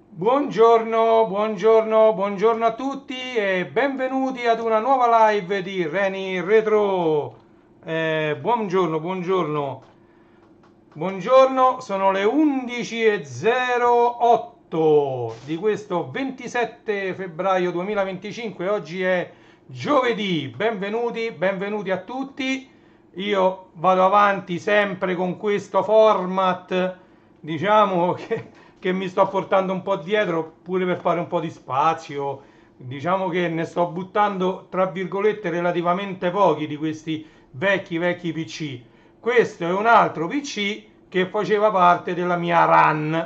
Buongiorno a tutti e benvenuti ad una nuova live di Reni Retro. Buongiorno, sono le 11:08 di questo 27 febbraio 2025, oggi è giovedì, benvenuti a tutti. Io vado avanti sempre con questo format, diciamo che mi sto portando un po' dietro pure per fare un po' di spazio. Diciamo che ne sto buttando tra virgolette relativamente pochi di questi vecchi PC. Questo è un altro PC che faceva parte della mia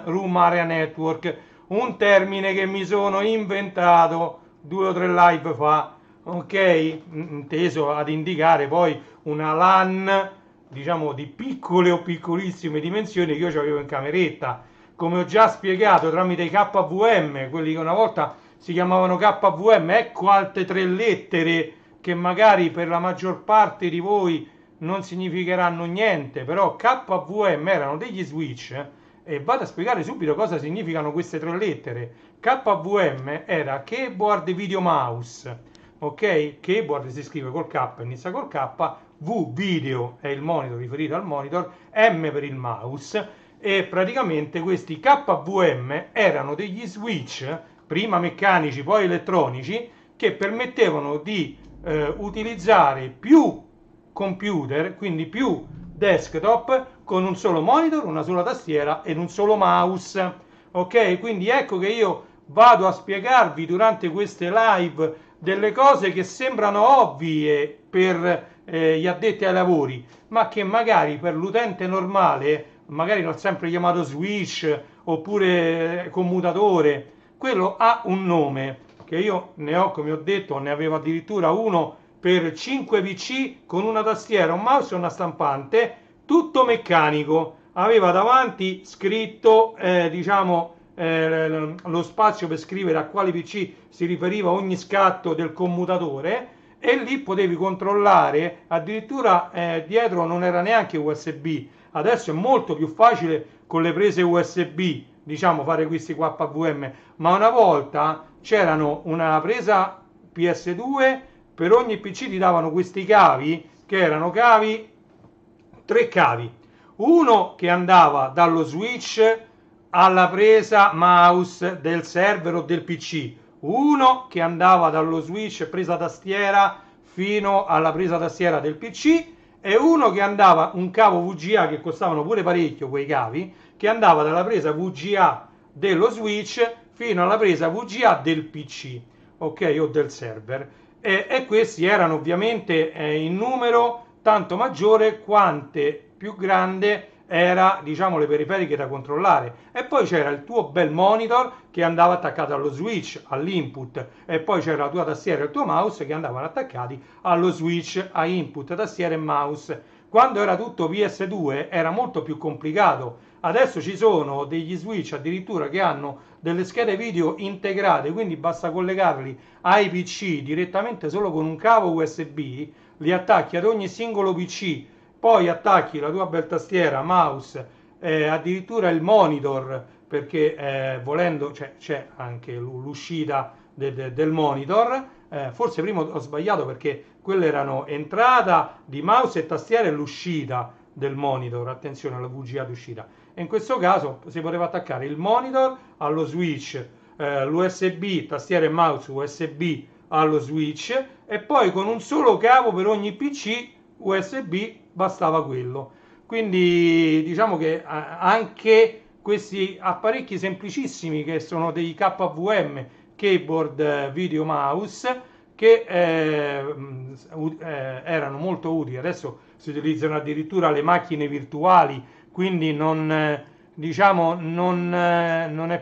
Room Area Network, un termine che mi sono inventato 2 o 3 live fa, ok? Inteso ad indicare poi una LAN, diciamo di piccole o piccolissime dimensioni, che io avevo in cameretta. Come ho già spiegato tramite i KVM, quelli che una volta si chiamavano KVM, ecco altre 3 lettere che magari per la maggior parte di voi non significheranno niente, però KVM erano degli switch, e vado a spiegare subito cosa significano queste 3 lettere. KVM era Keyboard Video Mouse, ok? Keyboard si scrive col K, inizia col K, V video è il monitor, riferito al monitor, M per il mouse, e praticamente questi KVM erano degli switch, prima meccanici poi elettronici, che permettevano di utilizzare più computer, quindi più desktop, con un solo monitor, una sola tastiera ed un solo mouse. Ok, quindi ecco che io vado a spiegarvi durante queste live delle cose che sembrano ovvie per gli addetti ai lavori, ma che magari per l'utente normale, magari l'ho sempre chiamato switch oppure commutatore, quello ha un nome, che io ne ho, come ho detto, ne avevo addirittura uno per 5 PC con una tastiera, un mouse e una stampante, tutto meccanico. Aveva davanti scritto, lo spazio per scrivere a quali PC si riferiva ogni scatto del commutatore, e lì potevi controllare, addirittura dietro non era neanche USB. Adesso è molto più facile con le prese USB, diciamo, fare questi KVM, ma una volta c'erano una presa PS2, per ogni PC ti davano questi cavi, che erano 3 cavi, uno che andava dallo switch alla presa mouse del server o del PC, uno che andava dallo switch presa tastiera fino alla presa tastiera del PC, e uno che andava, un cavo VGA, che costavano pure parecchio quei cavi, che andava dalla presa VGA dello switch fino alla presa VGA del PC, ok, o del server. E questi erano ovviamente in numero tanto maggiore quante più grande era, diciamo, le periferiche da controllare. E poi c'era il tuo bel monitor che andava attaccato allo switch, all'input, e poi c'era la tua tastiera e il tuo mouse che andavano attaccati allo switch, a input, tastiera e mouse. Quando era tutto PS2 era molto più complicato. Adesso ci sono degli switch addirittura che hanno delle schede video integrate, quindi basta collegarli ai PC direttamente solo con un cavo USB, li attacchi ad ogni singolo PC, poi attacchi la tua bella tastiera, mouse, addirittura il monitor, perché volendo c'è anche l'uscita del monitor. Forse prima ho sbagliato, perché quelle erano entrata di mouse e tastiera e l'uscita del monitor, attenzione alla VGA d'uscita. E in questo caso si poteva attaccare il monitor allo switch, l'USB, tastiera e mouse USB allo switch, e poi con un solo cavo per ogni PC USB bastava quello. Quindi diciamo che anche questi apparecchi semplicissimi, che sono dei KVM, keyboard video mouse, che erano molto utili. Adesso si utilizzano addirittura le macchine virtuali, quindi non è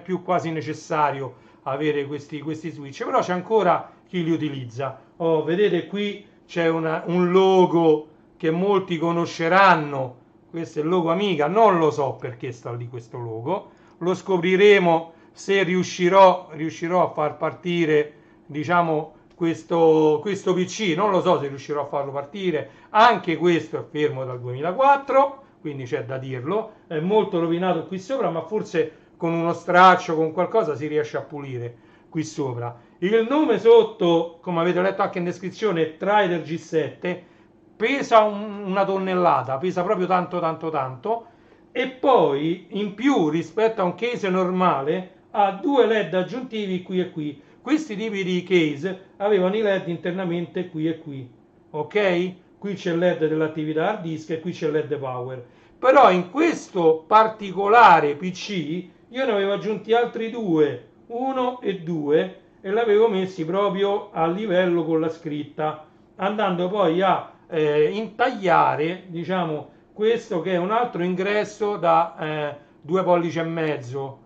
più quasi necessario avere questi switch, però c'è ancora chi li utilizza. Vedete qui c'è un logo che molti conosceranno, questo è il logo Amiga, non lo so perché sta lì questo logo, lo scopriremo se riuscirò a far partire, diciamo, questo PC, non lo so se riuscirò a farlo partire, anche questo è fermo dal 2004, quindi c'è da dirlo, è molto rovinato qui sopra, ma forse con uno straccio, con qualcosa si riesce a pulire qui sopra. Il nome sotto, come avete letto anche in descrizione, è Trider G7, pesa una tonnellata, pesa proprio tanto, e poi in più rispetto a un case normale ha due LED aggiuntivi qui e qui. Questi tipi di case avevano i LED internamente qui e qui, ok? Qui c'è il LED dell'attività hard disk e qui c'è il LED power. Però in questo particolare PC io ne avevo aggiunti altri due, 1 e 2, e l'avevo messi proprio a livello con la scritta, andando poi a intagliare, diciamo, questo che è un altro ingresso da 2 pollici e mezzo,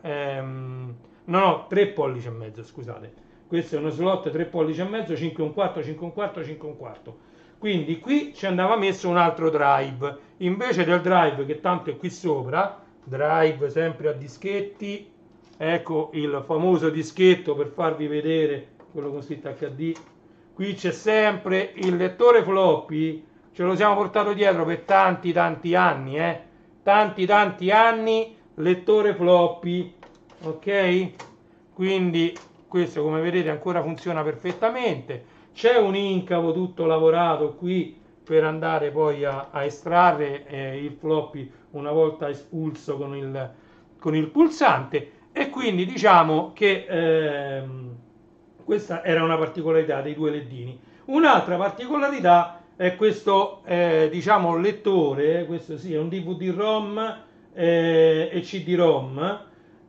no, 3 pollici e mezzo, scusate. Questo è uno slot 3 pollici e mezzo, 5 un quarto, 5 un quarto, 5 un quarto. Quindi qui ci andava messo un altro drive, invece del drive che tanto è qui sopra, drive sempre a dischetti, ecco il famoso dischetto per farvi vedere quello con scritto HD. Qui c'è sempre il lettore floppy, ce lo siamo portato dietro per tanti anni, tanti anni, lettore floppy, ok? Quindi questo, come vedete, ancora funziona perfettamente. C'è un incavo tutto lavorato qui per andare poi a estrarre il floppy una volta espulso con il pulsante, e quindi diciamo che questa era una particolarità dei due ledini. Un'altra particolarità è questo diciamo lettore, questo sì, è un DVD-ROM e CD-ROM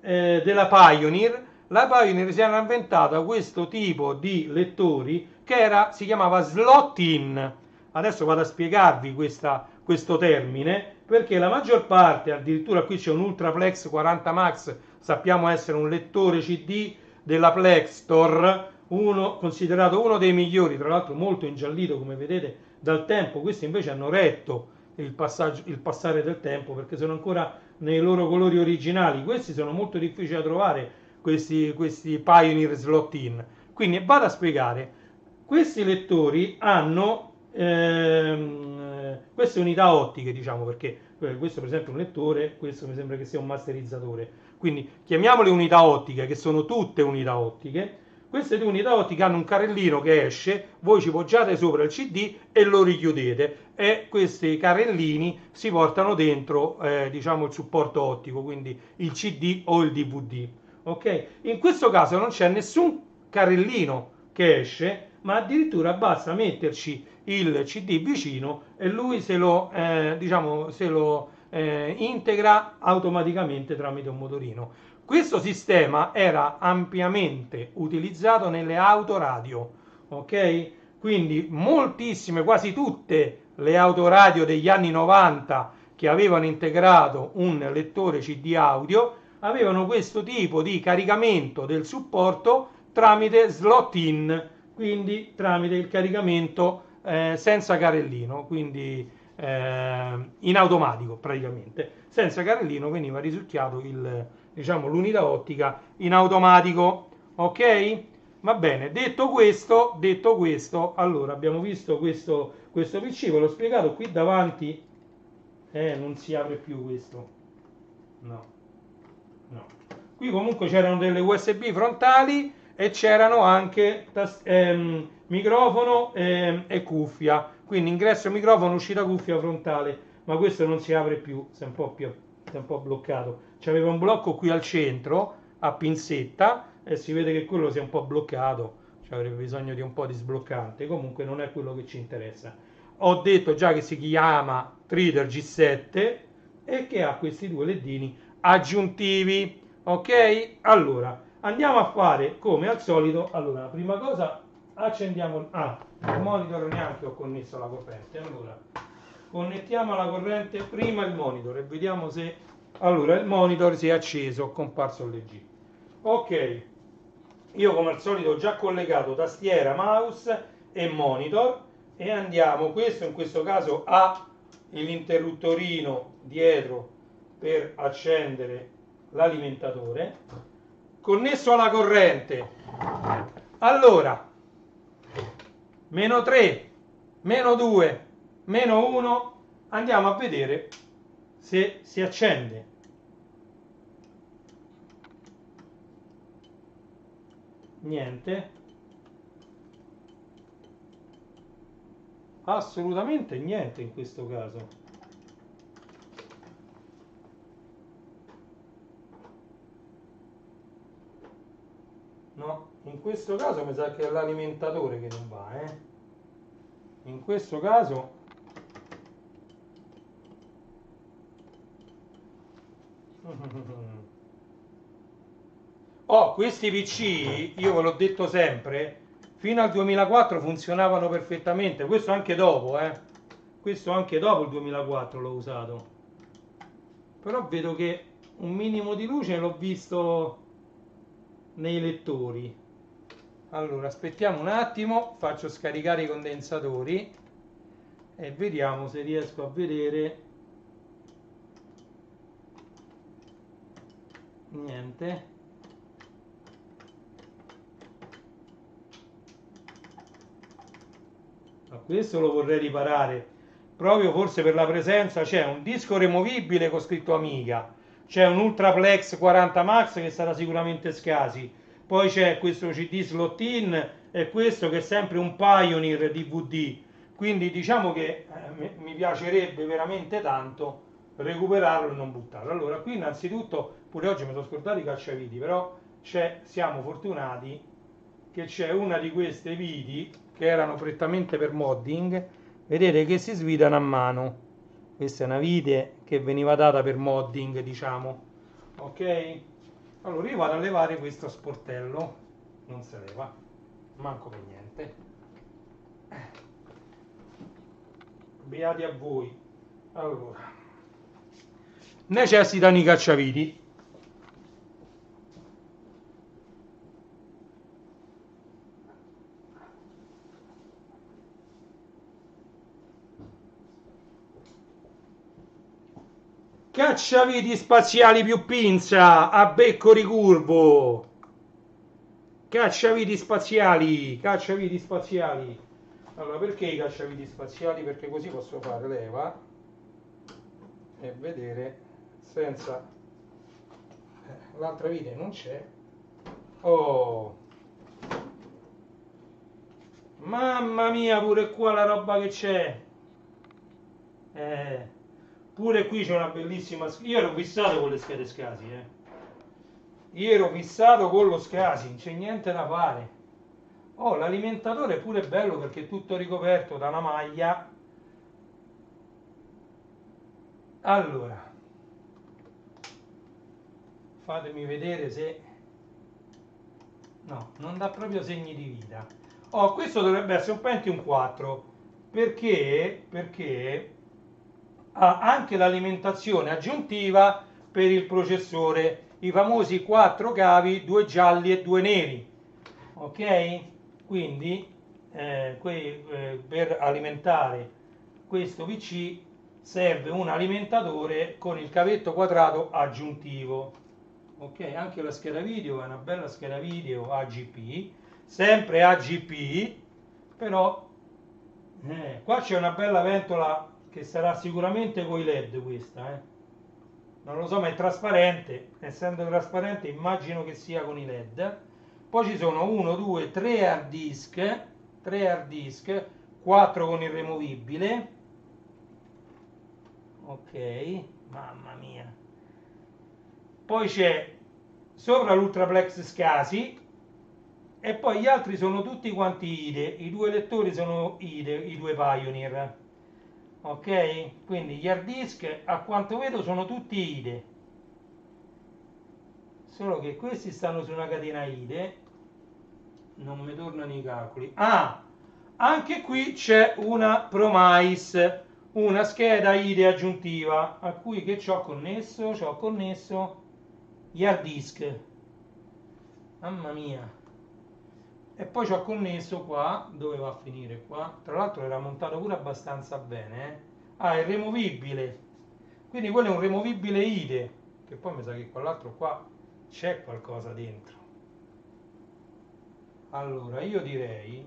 della Pioneer. La Pioneer si era inventata questo tipo di lettori che si chiamava slot in. Adesso vado a spiegarvi questo termine, perché la maggior parte, addirittura qui c'è un Ultraplex 40 Max, sappiamo essere un lettore CD della Plextor, considerato uno dei migliori, tra l'altro molto ingiallito come vedete dal tempo. Questi invece hanno retto il passare del tempo, perché sono ancora nei loro colori originali. Questi sono molto difficili da trovare, questi Pioneer slot in. Quindi vado a spiegare. Questi lettori hanno queste unità ottiche, diciamo, perché questo per esempio è un lettore, questo mi sembra che sia un masterizzatore, quindi chiamiamole unità ottiche, che sono tutte unità ottiche. Queste due unità ottiche hanno un carrellino che esce, voi ci poggiate sopra il CD e lo richiudete, e questi carrellini si portano dentro diciamo il supporto ottico, quindi il CD o il DVD. Ok? In questo caso non c'è nessun carrellino che esce, ma addirittura basta metterci il CD vicino e lui se lo integra automaticamente tramite un motorino. Questo sistema era ampiamente utilizzato nelle autoradio, ok? Quindi moltissime, quasi tutte le autoradio degli anni 90 che avevano integrato un lettore CD audio avevano questo tipo di caricamento del supporto tramite slot in, quindi tramite il caricamento senza carrellino, quindi in automatico praticamente. Senza carrellino veniva risucchiato l'unità ottica in automatico, ok? Va bene, detto questo, allora abbiamo visto questo PC, ve l'ho spiegato, qui davanti non si apre più questo, no. Qui comunque c'erano delle USB frontali e c'erano anche microfono e cuffia, quindi ingresso microfono, uscita cuffia frontale, ma questo non si apre più, si è un po' bloccato. C'aveva un blocco qui al centro a pinzetta e si vede che quello si è un po' bloccato, cioè avrebbe bisogno di un po' di sbloccante. Comunque non è quello che ci interessa. Ho detto già che si chiama Trider G7 e che ha questi due ledini aggiuntivi, ok? Allora andiamo a fare come al solito. Allora, la prima cosa, accendiamo il monitor, neanche ho connesso la corrente. Allora connettiamo alla corrente prima il monitor e vediamo se allora il monitor si è acceso, comparso l'LG. Ok, io come al solito ho già collegato tastiera, mouse e monitor, e andiamo, questo in questo caso ha l'interruttorino dietro per accendere l'alimentatore, connesso alla corrente. Allora, meno 3, meno 2, meno 1, andiamo a vedere se si accende. Niente, assolutamente niente in questo caso. No, in questo caso mi sa che è l'alimentatore che non va, in questo caso questi PC, io ve l'ho detto sempre, fino al 2004 funzionavano perfettamente, questo anche dopo, questo anche dopo il 2004 l'ho usato, però vedo che un minimo di luce l'ho visto nei lettori. Allora aspettiamo un attimo, faccio scaricare i condensatori e vediamo se riesco a vedere. Niente. Ma questo lo vorrei riparare, proprio forse per la presenza. C'è un disco removibile con scritto Amiga, c'è un Ultraplex 40 Max che sarà sicuramente SCSI, poi c'è questo CD slot in e questo che è sempre un Pioneer DVD, quindi diciamo che mi piacerebbe veramente tanto recuperarlo e non buttarlo. Allora qui innanzitutto, pure oggi mi sono scordato i cacciaviti, però siamo fortunati che c'è una di queste viti che erano prettamente per modding, vedete che si svidano a mano. Questa è una vite che veniva data per modding, diciamo. Ok? Allora io vado a levare questo sportello, non si leva, manco per niente. Beati a voi. Allora, necessitano i cacciaviti. Cacciaviti spaziali più pinza a becco ricurvo. Cacciaviti spaziali, cacciaviti spaziali. Allora, perché i cacciaviti spaziali? Perché così posso fare leva e vedere senza l'altra vite non c'è. Oh, mamma mia, pure qua la roba che c'è. Pure qui c'è una bellissima. Io ero fissato con le schede SCSI, Io ero fissato con lo SCSI, non c'è niente da fare. Oh, l'alimentatore è pure bello perché è tutto ricoperto da una maglia. Allora, fatemi vedere se. No, non dà proprio segni di vita. Oh, questo dovrebbe essere un Pentium 4 perché ha anche l'alimentazione aggiuntiva per il processore, i famosi 4 cavi, 2 gialli e 2 neri. Ok? Quindi per alimentare questo PC serve un alimentatore con il cavetto quadrato aggiuntivo. Ok, anche la scheda video è una bella scheda video AGP, sempre AGP, però qua c'è una bella ventola che sarà sicuramente con i LED questa, non lo so, ma è trasparente, essendo trasparente immagino che sia con i LED. Poi ci sono 1, 2, 3 hard disk, 4 con il removibile. Ok, mamma mia. Poi c'è sopra l'Ultraplex SCSI e poi gli altri sono tutti quanti IDE, i due lettori sono IDE, i due Pioneer. Ok? Quindi gli hard disk a quanto vedo sono tutti IDE. Solo che questi stanno su una catena IDE, non mi tornano i calcoli. Ah, anche qui c'è una Promise, una scheda IDE aggiuntiva a cui che ho connesso? Ci ho connesso gli hard disk. Mamma mia. E poi ci ho connesso qua, dove va a finire qua? Tra l'altro era montato pure abbastanza bene, Ah, è removibile. quindi quello è un removibile IDE, che poi mi sa che quell'altro qua c'è qualcosa dentro. Allora io direi,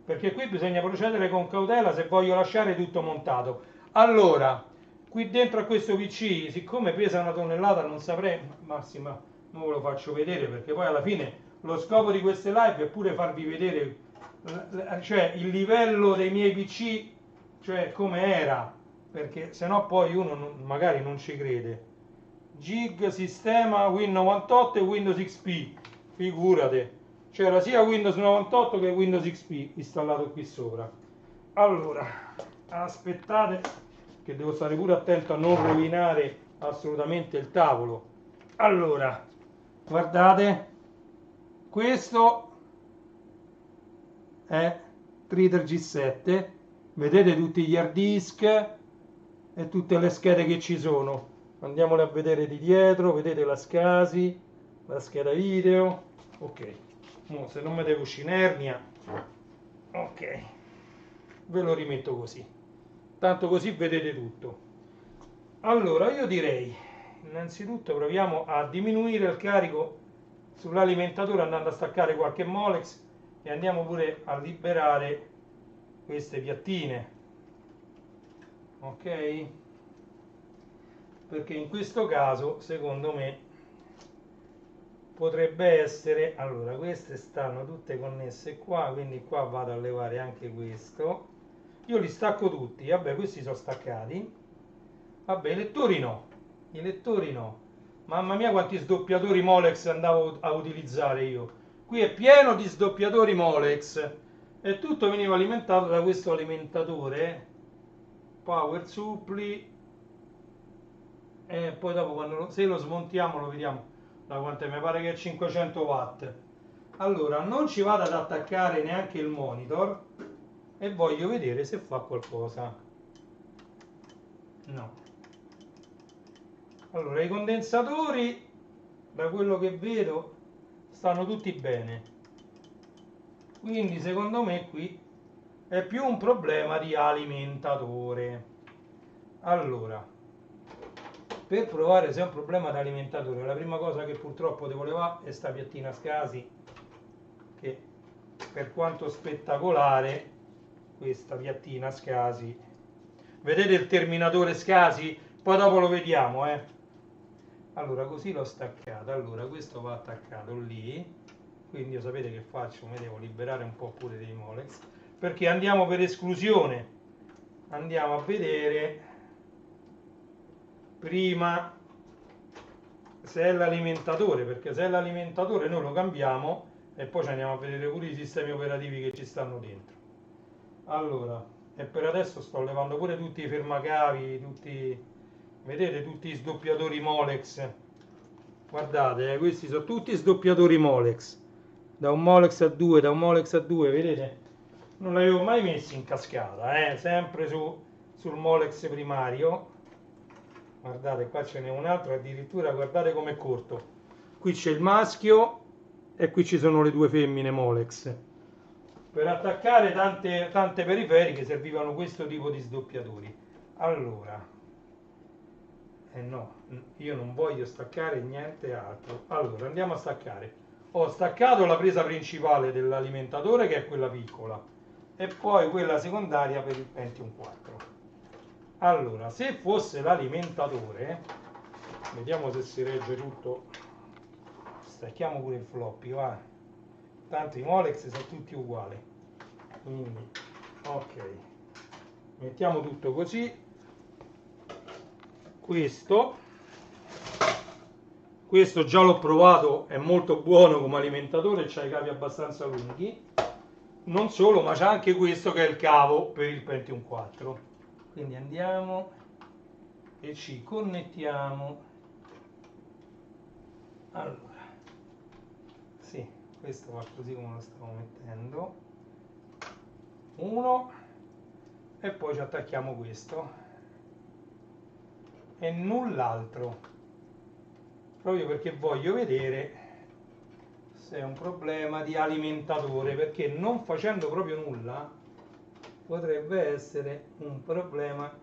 perché qui bisogna procedere con cautela se voglio lasciare tutto montato. Allora, qui dentro a questo PC, siccome pesa 1 tonnellata, non saprei, massima, non ve lo faccio vedere perché poi alla fine lo scopo di queste live è pure farvi vedere, cioè il livello dei miei PC, cioè come era, perché sennò poi uno magari non ci crede. Gig sistema Win98 e Windows XP, figurate, c'era sia Windows 98 che Windows XP installato qui sopra. Allora, aspettate che devo stare pure attento a non rovinare assolutamente il tavolo. Allora, guardate, questo è Trader G7, vedete tutti gli hard disk e tutte le schede che ci sono. Andiamole a vedere di dietro, vedete la SCSI, la scheda video, ok, se non mi devo uscire in ernia, ok, ve lo rimetto così, tanto così vedete tutto. Allora io direi, innanzitutto proviamo a diminuire il carico sull'alimentatore andando a staccare qualche Molex e andiamo pure a liberare queste piattine, ok? Perché in questo caso secondo me potrebbe essere, allora queste stanno tutte connesse qua, quindi qua vado a levare anche questo, io li stacco tutti, vabbè questi sono staccati, vabbè i lettori no, mamma mia quanti sdoppiatori Molex andavo a utilizzare io, qui è pieno di sdoppiatori Molex e tutto veniva alimentato da questo alimentatore Power Supply. E poi dopo se lo smontiamo lo vediamo da quanto mi pare che è 500 watt. Allora non ci vado ad attaccare neanche il monitor e voglio vedere se fa qualcosa. No. Allora i condensatori, da quello che vedo, stanno tutti bene, quindi secondo me qui è più un problema di alimentatore. Allora, per provare se è un problema di alimentatore, la prima cosa che purtroppo devo levare è sta piattina SCSI, che per quanto spettacolare, questa piattina SCSI, vedete il terminatore SCSI? Poi dopo lo vediamo, Allora così l'ho staccato, allora questo va attaccato lì, quindi io sapete che faccio, mi devo liberare un po' pure dei Molex, perché andiamo per esclusione, andiamo a vedere prima se è l'alimentatore, perché se è l'alimentatore noi lo cambiamo e poi ci andiamo a vedere pure i sistemi operativi che ci stanno dentro. Allora, e per adesso sto levando pure tutti i fermacavi, vedete tutti i sdoppiatori Molex, guardate, questi sono tutti sdoppiatori Molex, da un Molex a 2, da un Molex a 2, vedete? Non li avevo mai messi in cascata, sempre sul Molex primario. Guardate, qua ce n'è un altro, addirittura guardate com'è corto. Qui c'è il maschio e qui ci sono le due femmine Molex. Per attaccare tante periferiche servivano questo tipo di sdoppiatori. Allora, no, io non voglio staccare niente altro. Allora, andiamo a staccare. Ho staccato la presa principale dell'alimentatore, che è quella piccola, e poi quella secondaria per il Pentium 4. Allora, se fosse l'alimentatore, vediamo se si regge tutto, stacchiamo pure il floppy, va, tanto i Molex sono tutti uguali, quindi ok, mettiamo tutto così. Questo già l'ho provato, è molto buono come alimentatore, c'ha i cavi abbastanza lunghi, non solo, ma c'è anche questo che è il cavo per il Pentium 4. Quindi andiamo e ci connettiamo. Allora, sì, questo va così come lo stavo mettendo. Uno, e poi ci attacchiamo questo e null'altro, proprio perché voglio vedere se è un problema di alimentatore, perché non facendo proprio nulla potrebbe essere un problema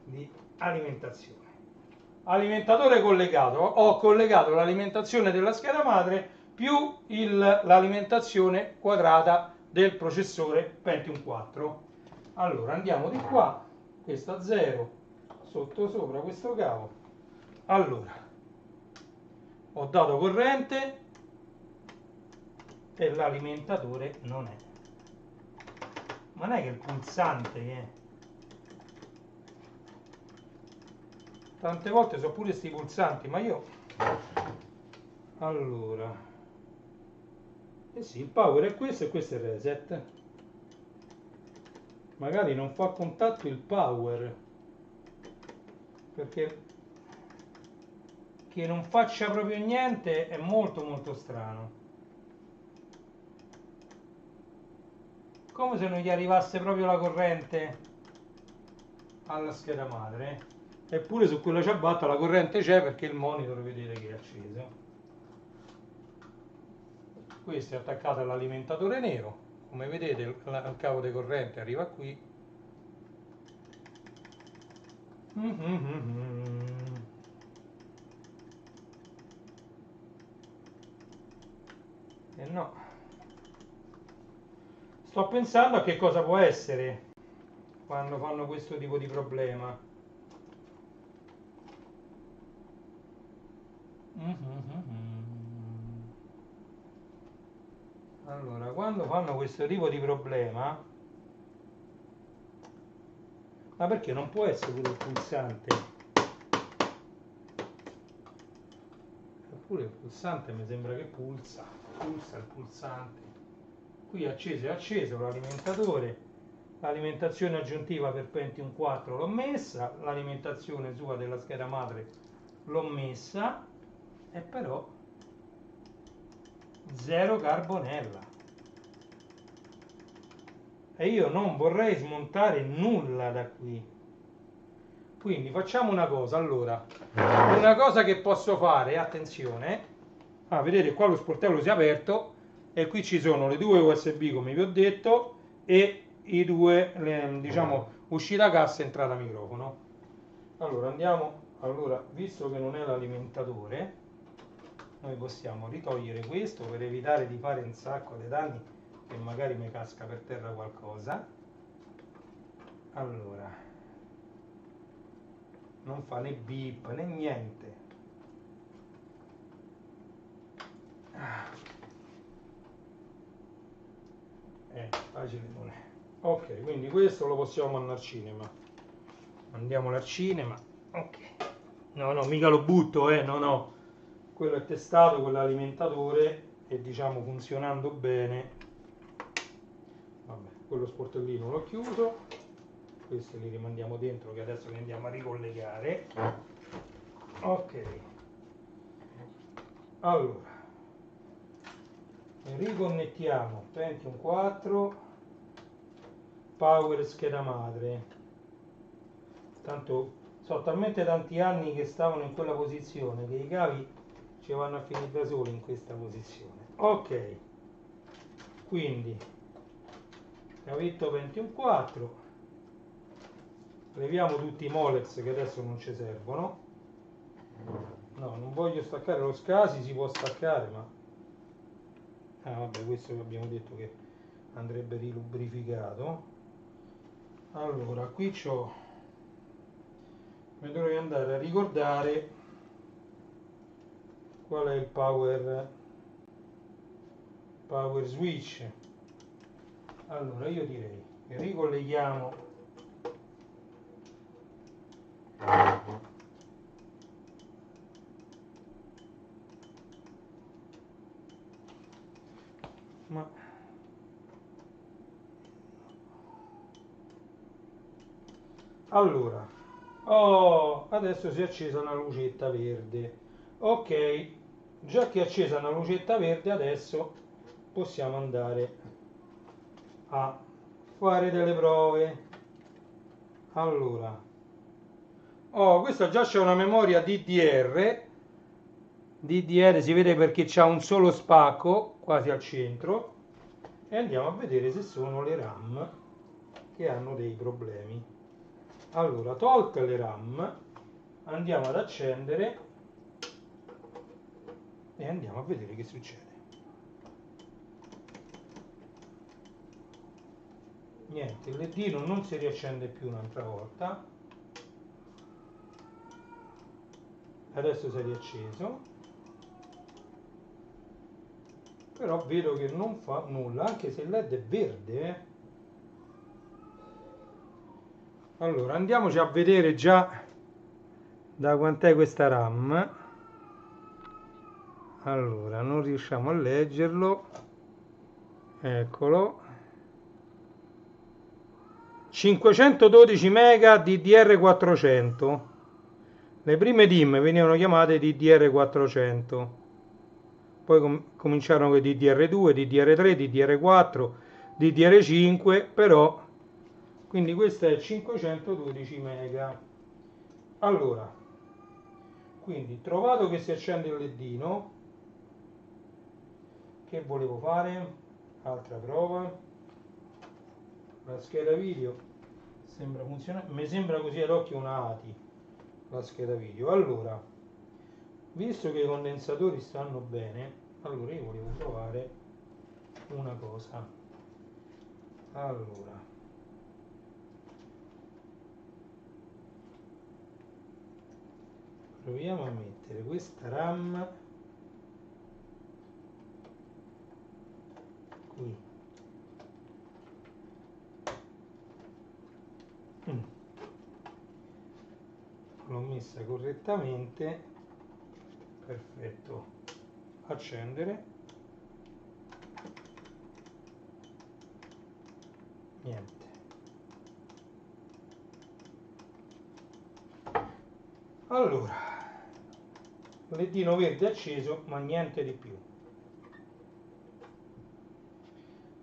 di alimentazione. Alimentatore collegato, ho collegato l'alimentazione della scheda madre più l'alimentazione quadrata del processore Pentium 4. Allora andiamo di qua, questo a 0, sotto sopra questo cavo. Allora, ho dato corrente e l'alimentatore non è. Ma non è che il pulsante tante volte so pure sti pulsanti, ma io allora sì, il power è questo e questo è il reset. Magari non fa contatto il power, perché che non faccia proprio niente è molto molto strano, come se non gli arrivasse proprio la corrente alla scheda madre. Eppure su quella ciabatta la corrente c'è, perché il monitor vedete che è acceso. Questo è attaccato all'alimentatore nero, come vedete il cavo di corrente arriva qui. E no, sto pensando a che cosa può essere quando fanno questo tipo di problema. Allora, quando fanno questo tipo di problema, ma perché non può essere pure il pulsante? Eppure il pulsante mi sembra che pulsa il pulsante. Qui è acceso l'alimentatore, l'alimentazione aggiuntiva per Pentium 4 l'ho messa, l'alimentazione sua della scheda madre l'ho messa, e però zero carbonella. E io non vorrei smontare nulla da qui. Quindi facciamo una cosa. Allora, una cosa che posso fare, attenzione, vedete qua lo sportello si è aperto e qui ci sono le due USB come vi ho detto e i due, diciamo, uscita cassa, entrata microfono. Allora andiamo, visto che non è l'alimentatore, noi possiamo ritogliere questo per evitare di fare un sacco di danni, che magari mi casca per terra qualcosa. Allora, non fa né beep né niente. Facile non è. Ok, quindi questo lo possiamo mandare al cinema. Andiamolo al cinema. Ok. No, mica lo butto, no. Quello è testato con l'alimentatore e diciamo funzionando bene. Vabbè, quello sportellino l'ho chiuso, questi li rimandiamo dentro, che adesso li andiamo a ricollegare. Ok, allora riconnettiamo Pentium 4, power scheda madre. Tanto sono talmente tanti anni che stavano in quella posizione che i cavi ci vanno a finire da soli in questa posizione. Ok, quindi cavetto Pentium 4, leviamo tutti i Molex che adesso non ci servono. No, non voglio staccare lo SCSI, si può staccare, ma vabbè, questo che abbiamo detto che andrebbe rilubrificato. Allora, qui mi dovrei andare a ricordare qual è il power switch. Allora io direi che ricolleghiamo allora, adesso si è accesa una lucetta verde. Ok, già che è accesa una lucetta verde, adesso possiamo andare a fare delle prove. Allora, questa già c'è una memoria DDR si vede perché c'ha un solo spacco quasi al centro, e andiamo a vedere se sono le RAM che hanno dei problemi. Allora, tolte le RAM, andiamo ad accendere e andiamo a vedere che succede. Niente, il ledino non si riaccende più un'altra volta. Adesso si è riacceso, però vedo che non fa nulla, anche se il LED è verde. Allora, andiamoci a vedere già da quant'è questa RAM. Allora, non riusciamo a leggerlo. Eccolo. 512 mega DDR400. Le prime DIMM venivano chiamate DDR400. Poi cominciarono con DDR2, DDR3, DDR4, DDR5, però quindi questa è 512 mega. Allora, quindi trovato che si accende il ledino, che volevo fare? Altra prova. La scheda video sembra funzionare, mi sembra così ad occhio una ATI la scheda video. Allora, visto che i condensatori stanno bene, allora io volevo provare una cosa. Allora, proviamo a mettere questa RAM qui. L'ho messa correttamente. Perfetto. Accendere. Niente. Allora, ledino verde acceso, ma niente di più.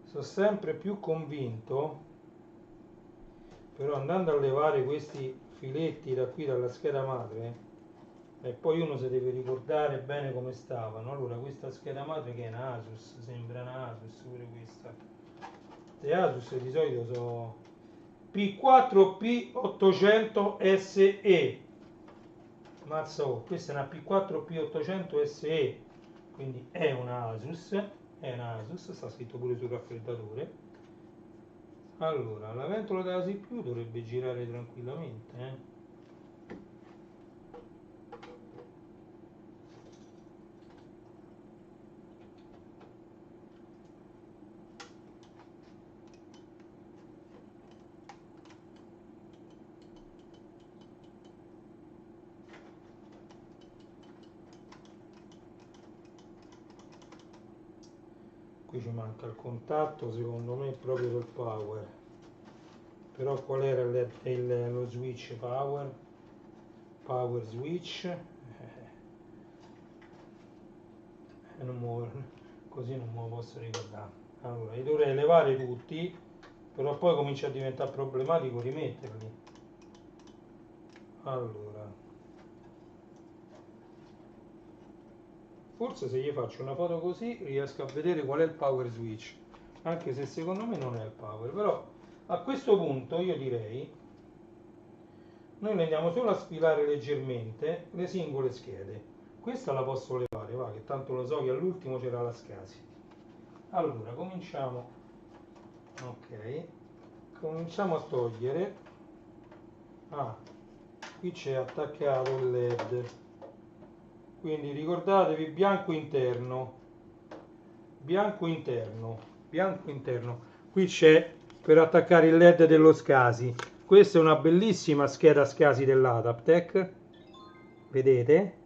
Sono sempre più convinto, però andando a levare questi filetti da qui dalla scheda madre, e poi uno si deve ricordare bene come stavano. Allora, questa scheda madre che è una Asus, sembra una Asus pure questa. Le Asus di solito sono P4P800 SE. Mazza, questa è una P4P800 SE, quindi è una Asus, sta scritto pure sul raffreddatore. Allora, la ventola della CPU dovrebbe girare tranquillamente, Qui ci manca il contatto, secondo me, proprio del power. Però qual era lo switch power? Power switch? Così non me lo posso ricordare. Allora, li dovrei levare tutti, però poi comincia a diventare problematico rimetterli. Allora, forse se gli faccio una foto così riesco a vedere qual è il power switch, anche se secondo me non è il power. Però a questo punto io direi, noi ne andiamo solo a sfilare leggermente le singole schede. Questa la posso levare, va, che tanto lo so che all'ultimo c'era la SCSI. Allora, cominciamo. Ok, cominciamo a togliere. Qui c'è attaccato il LED, quindi ricordatevi bianco interno, bianco interno, bianco interno. Qui c'è per attaccare il LED dello SCSI. Questa è una bellissima scheda SCSI dell'Adaptec, vedete?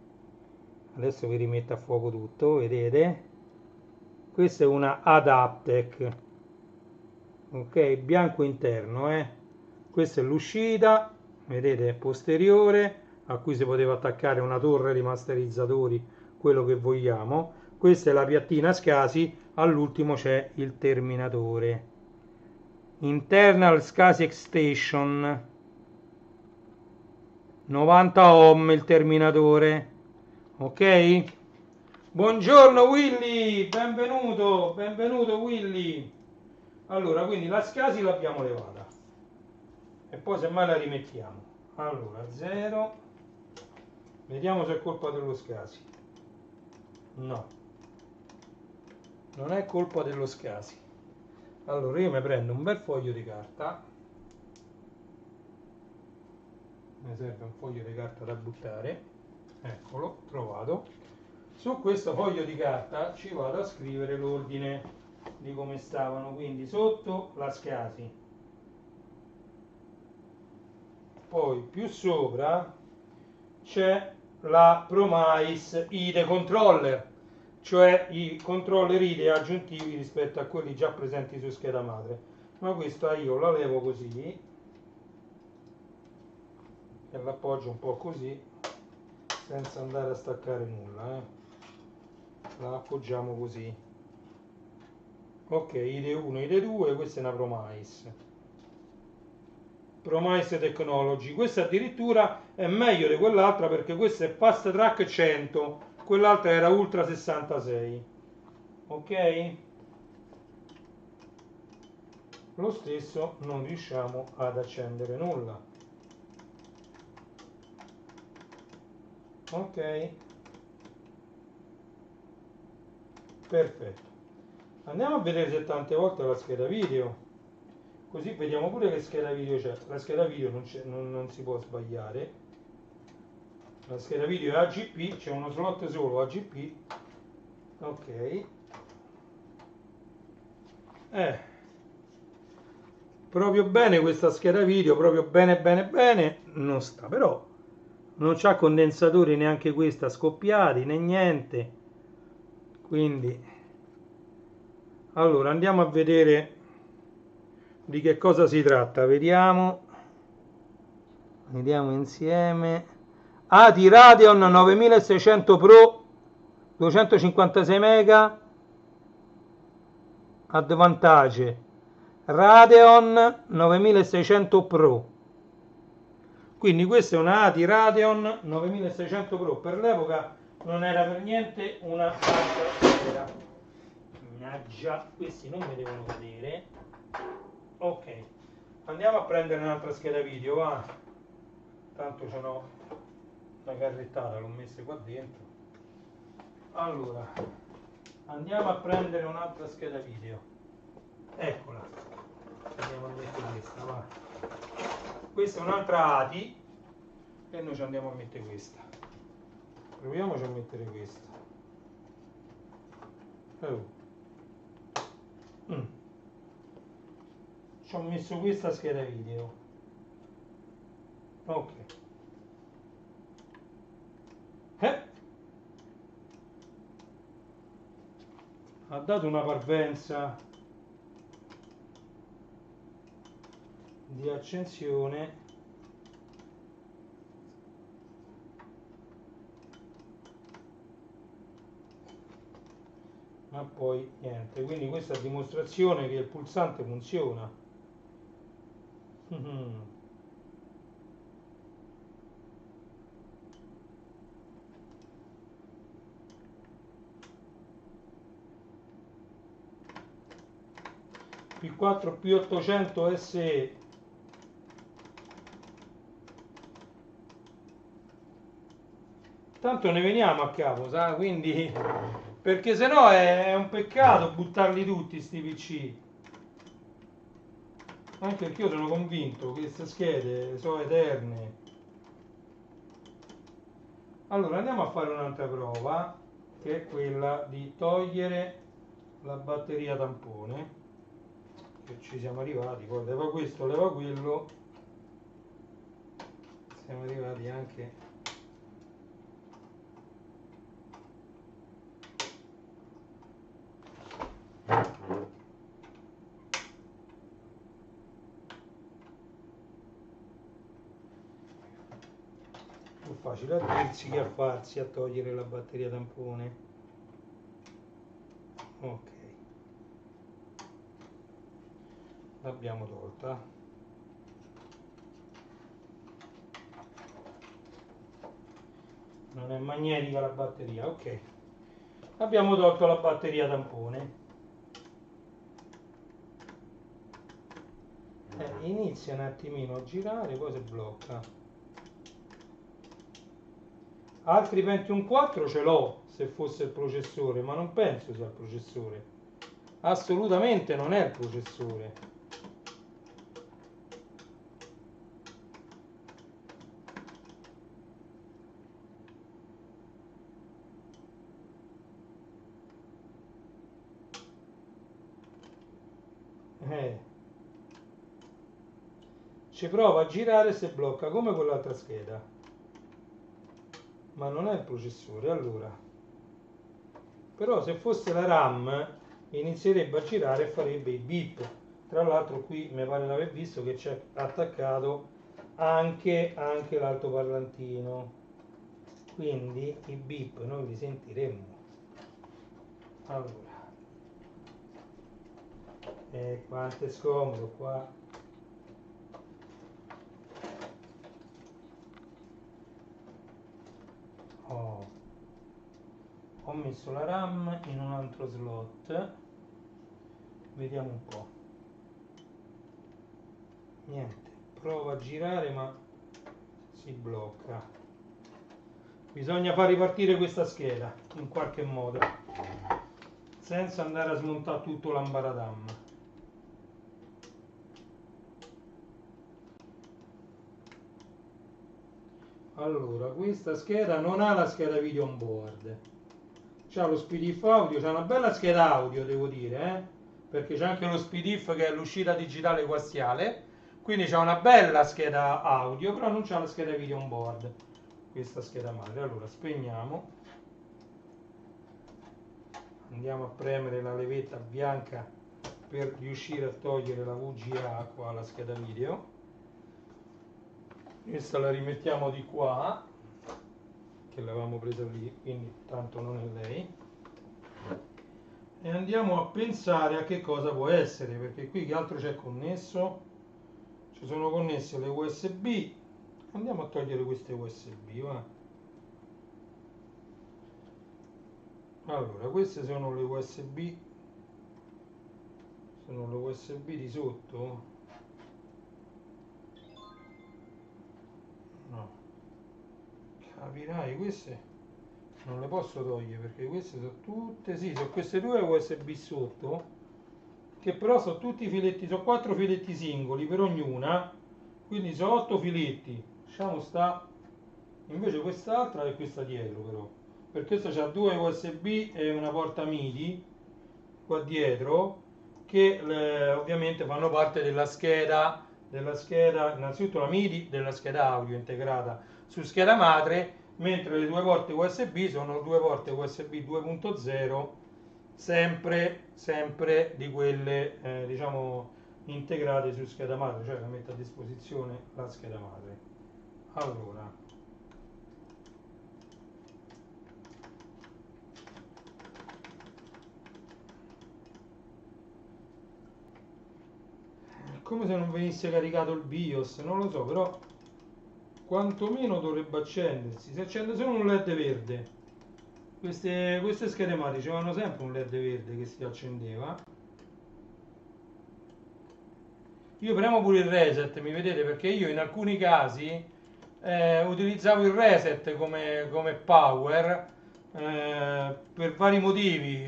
Adesso vi rimetto a fuoco tutto, vedete? Questa è una Adaptec, ok, bianco interno, Questa è l'uscita, vedete, posteriore, a cui si poteva attaccare una torre di masterizzatori, quello che vogliamo. Questa è la piattina SCSI, all'ultimo c'è il terminatore. Internal SCSI Extension, 90 ohm il terminatore, ok? Buongiorno Willy, benvenuto, benvenuto Willy. Allora, quindi la SCSI l'abbiamo levata. e poi semmai la rimettiamo. Allora 0, vediamo se è colpa dello SCSI. No, non è colpa dello SCSI. Allora io mi prendo un bel foglio di carta, mi serve un foglio di carta da buttare, eccolo, trovato. Su questo foglio di carta ci vado a scrivere l'ordine di come stavano, quindi sotto la SCSI, poi più sopra c'è la Promise IDE Controller, cioè i controller IDE aggiuntivi rispetto a quelli già presenti su scheda madre. Ma questa io la levo così e l'appoggio un po' così senza andare a staccare nulla, la appoggiamo così. Ok, IDE 1, IDE 2, questa è una Promise Technology. Questa addirittura è meglio di quell'altra perché questa è Fast Track 100, quell'altra era Ultra 66. Ok? Lo stesso non riusciamo ad accendere nulla. Ok? Perfetto. Andiamo a vedere se tante volte la scheda video, così vediamo pure che scheda video c'è. La scheda video non si può sbagliare. La scheda video è AGP, c'è uno slot solo AGP. Ok. Proprio bene questa scheda video, proprio bene non sta, però non c'ha condensatori neanche questa scoppiati né niente, quindi allora andiamo a vedere di che cosa si tratta, vediamo insieme. ATI Radeon 9600 Pro 256 mega Advantage Radeon 9600 Pro. Quindi questa è una ATI Radeon 9600 Pro, per l'epoca non era per niente una scheda. Mannaggia, questi non mi devono vedere. Ok, andiamo a prendere un'altra scheda video, va. Tanto ce n'ho una carrettata, l'ho messa qua dentro. Allora, andiamo a prendere un'altra scheda video. Eccola. Andiamo a mettere questa, va. Questa è un'altra ATI e noi ci andiamo a mettere questa. Proviamoci a mettere questa. Ci ho messo questa scheda video. Ok. Ha dato una parvenza di accensione, ma poi niente, quindi questa è a dimostrazione che il pulsante funziona. P4 P800 SE. Tanto ne veniamo a capo, sa? Quindi, perché sennò è un peccato buttarli tutti sti PC. Anche perché io sono convinto che queste schede sono eterne. Allora andiamo a fare un'altra prova, che è quella di togliere la batteria tampone. Che ci siamo arrivati, poi leva questo, leva quello, siamo arrivati anche più facile a dirsi che a farsi a togliere la batteria tampone. Ok, l'abbiamo tolta. Non è magnetica la batteria, ok. Abbiamo tolto la batteria tampone. inizia un attimino a girare, poi si blocca. Altri Pentium 4 ce l'ho se fosse il processore, ma non penso sia il processore. Assolutamente non è il processore. Ci prova a girare se blocca come quell'altra scheda, ma non è il processore. Allora, però se fosse la RAM inizierebbe a girare e farebbe i beep. Tra l'altro qui mi pare di aver visto che c'è attaccato anche l'altoparlantino, quindi i beep noi li sentiremmo. Allora, quanto è scomodo qua. Ho messo la RAM in un altro slot, vediamo un po'. Niente, provo a girare ma si blocca. Bisogna far ripartire questa scheda in qualche modo senza andare a smontare tutto l'ambaradam. Allora, questa scheda non ha la scheda video on board, c'ha lo SPDIF audio, c'ha una bella scheda audio devo dire, perché c'è anche lo SPDIF che è l'uscita digitale coassiale, quindi c'ha una bella scheda audio, però non c'ha la scheda video on board, questa scheda madre. Allora spegniamo, andiamo a premere la levetta bianca per riuscire a togliere la VGA qua alla scheda video. Questa la rimettiamo di qua, che l'avevamo presa lì, quindi tanto non è lei. E andiamo a pensare a che cosa può essere, perché qui che altro c'è connesso? Ci sono connesse le USB. Andiamo a togliere queste USB, va. Allora, queste sono le USB, sono le USB di sotto. No, capirai, queste non le posso togliere perché queste sono tutte, sì, sono queste due USB sotto, che però sono tutti filetti, sono 4 filetti singoli per ognuna, quindi sono 8 filetti. Lasciamo sta, invece quest'altra è questa dietro però, perché questa c'ha due USB e una porta MIDI qua dietro, che ovviamente fanno parte della scheda, innanzitutto la MIDI della scheda audio integrata su scheda madre, mentre le due porte USB sono due porte USB 2.0, sempre di quelle diciamo integrate su scheda madre, cioè la metto a disposizione la scheda madre. Allora, come se non venisse caricato il BIOS, non lo so, però quantomeno dovrebbe accendersi. Si accende solo un LED verde. Queste schede madri c'erano sempre un LED verde che si accendeva. Io premo pure il reset, mi vedete, perché io in alcuni casi utilizzavo il reset come power per vari motivi.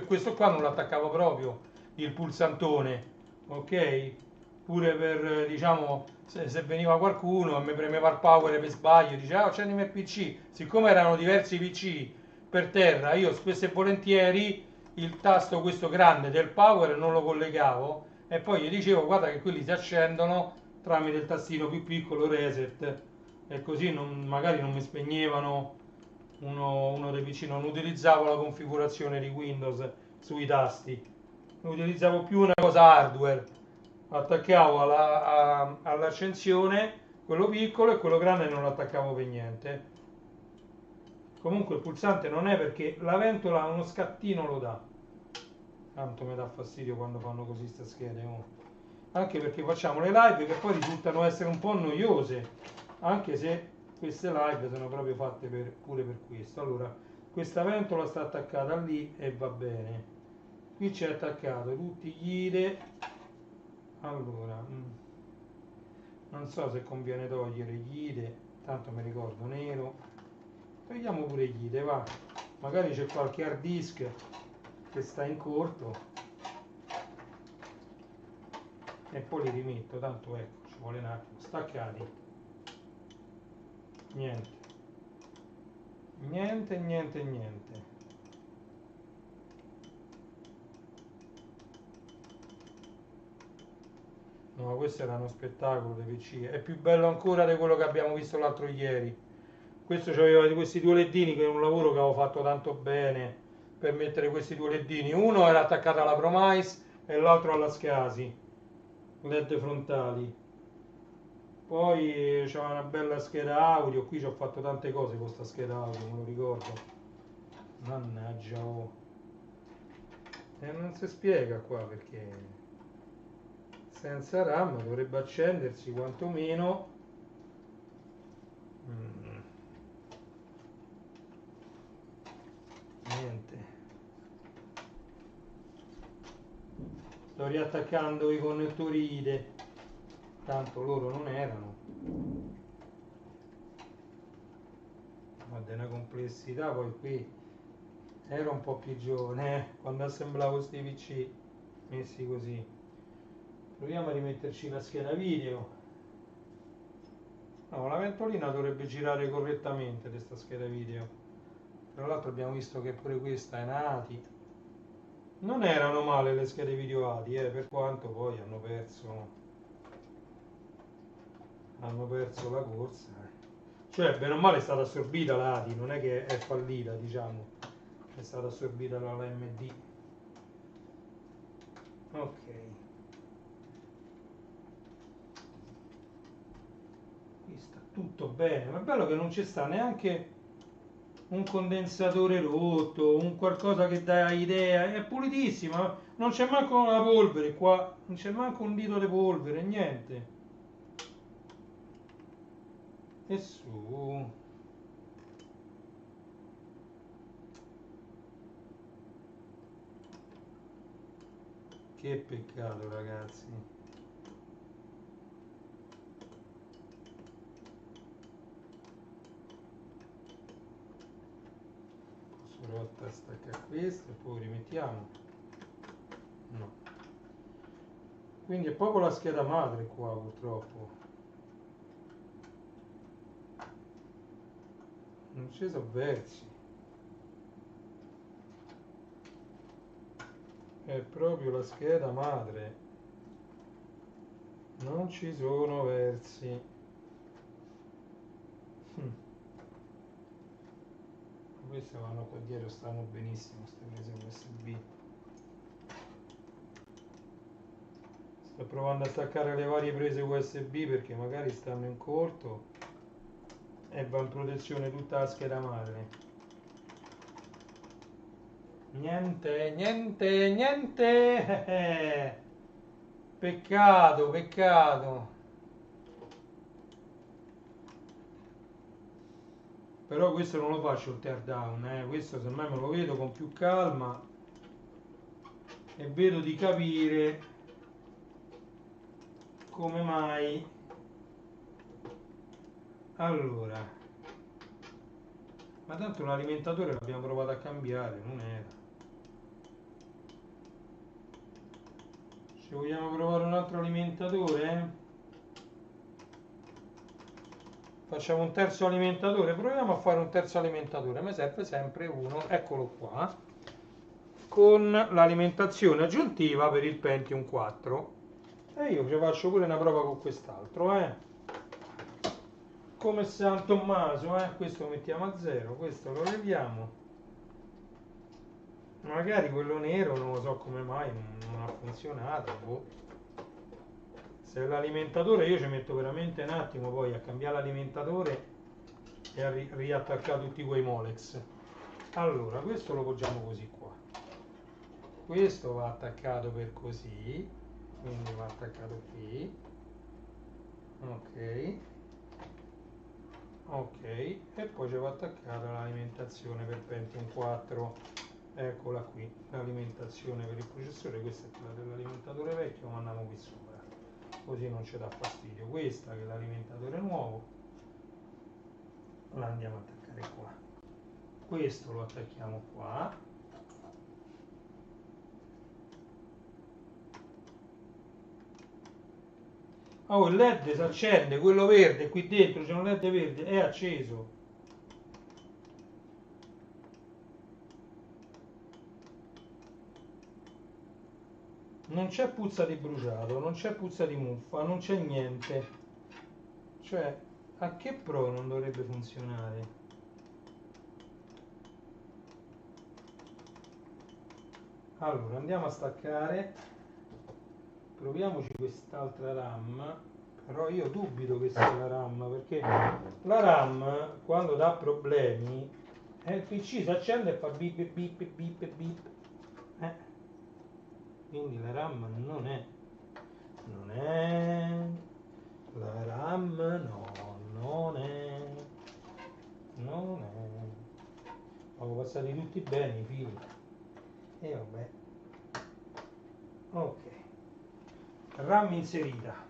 Questo qua non lo attaccavo proprio, il pulsantone, ok? Pure per, diciamo, se veniva qualcuno e mi premeva il power per sbaglio, diceva accendimi il PC. Siccome erano diversi PC per terra, io spesso e volentieri il tasto questo grande del power non lo collegavo e poi gli dicevo guarda che quelli si accendono tramite il tastino più piccolo reset e così magari non mi spegnevano uno dei PC, non utilizzavo la configurazione di Windows sui tasti, utilizzavo più una cosa hardware, attaccavo all'accensione quello piccolo e quello grande non lo attaccavo per niente. Comunque il pulsante non è, perché la ventola uno scattino lo dà, tanto mi dà fastidio quando fanno così queste schede, anche perché facciamo le live che poi risultano essere un po' noiose, anche se queste live sono proprio fatte pure per questo. Allora, questa ventola sta attaccata lì e va bene, qui c'è attaccato tutti gli IDE Allora, non so se conviene togliere gli IDE, tanto mi ricordo nero. Togliamo pure gli IDE, va. Magari c'è qualche hard disk che sta in corto e poi li rimetto, tanto ecco, ci vuole un attimo. Staccati. Niente. Niente, niente, niente. No, questo era uno spettacolo dei PC. È più bello ancora di quello che abbiamo visto l'altro ieri. Questo c'aveva questi due ledini, che è un lavoro che avevo fatto tanto bene per mettere questi due ledini. Uno era attaccato alla Promise e l'altro alla Scasi, LED frontali. Poi c'era una bella scheda audio. Qui ci ho fatto tante cose con questa scheda audio, me lo ricordo. Mannaggia, oh. E non si spiega qua perché senza RAM dovrebbe accendersi quantomeno. Niente. Sto riattaccando i connettori IDE, tanto loro non erano. Guarda, una complessità, poi qui ero un po' più giovane, quando assemblavo questi PC messi così. Proviamo a rimetterci la scheda video. No, la ventolina dovrebbe girare correttamente questa scheda video. Tra l'altro abbiamo visto che pure questa è una ATI. Non erano male le schede video ATI, per quanto poi hanno perso la corsa. Cioè, bene o male è stata assorbita la ATI, non è che è fallita, diciamo. È stata assorbita dall'AMD. Ok. Qui sta tutto bene, ma è bello che non ci sta neanche un condensatore rotto, un qualcosa che dà idea, è pulitissima, non c'è manco la polvere qua, non c'è manco un dito di polvere, niente. E su. Che peccato, ragazzi. Posso provare a staccare questo e poi rimettiamo. No. Quindi è proprio la scheda madre qua, purtroppo. Non ci sono versi. È proprio la scheda madre. Non ci sono versi. Queste vanno qua dietro, stanno benissimo, queste prese USB. Sto provando a staccare le varie prese USB perché magari stanno in corto e va in protezione tutta la scheda madre. Niente, niente, niente! Peccato, peccato. Però questo non lo faccio il tear down, questo semmai me lo vedo con più calma e vedo di capire come mai. Allora, ma tanto l'alimentatore l'abbiamo provato a cambiare, non era. Ci vogliamo provare un altro alimentatore? Facciamo un terzo alimentatore, proviamo a fare un terzo alimentatore, mi serve sempre uno, eccolo qua, con l'alimentazione aggiuntiva per il Pentium 4. E io ci faccio pure una prova con quest'altro, come San Tommaso, questo lo mettiamo a 0, questo lo leviamo. Magari quello nero non lo so come mai non ha funzionato, boh. Se l'alimentatore, io ci metto veramente un attimo poi a cambiare l'alimentatore e a riattaccare tutti quei molex. Allora, questo lo poggiamo così qua. Questo va attaccato per così, quindi va attaccato qui. Ok. Ok, e poi ci va attaccata l'alimentazione per Pentium 4. Eccola qui, l'alimentazione per il processore. Questa è quella dell'alimentatore vecchio, ma andiamo qui sopra. così non ci dà fastidio. Questa che è l'alimentatore nuovo, la andiamo a attaccare qua, questo lo attacchiamo qua, oh, il LED si accende, quello verde qui dentro, c'è un LED verde, è acceso. Non c'è puzza di bruciato, non c'è puzza di muffa, non c'è niente. Cioè, a che pro non dovrebbe funzionare? Allora, andiamo a staccare. Proviamoci quest'altra RAM. Però io dubito che sia la RAM, perché la RAM, quando dà problemi, il PC si accende e fa bip bip bip bip. Quindi la RAM non è la RAM, no, non è. Ho passati tutti bene i fili. E vabbè. Ok. RAM inserita.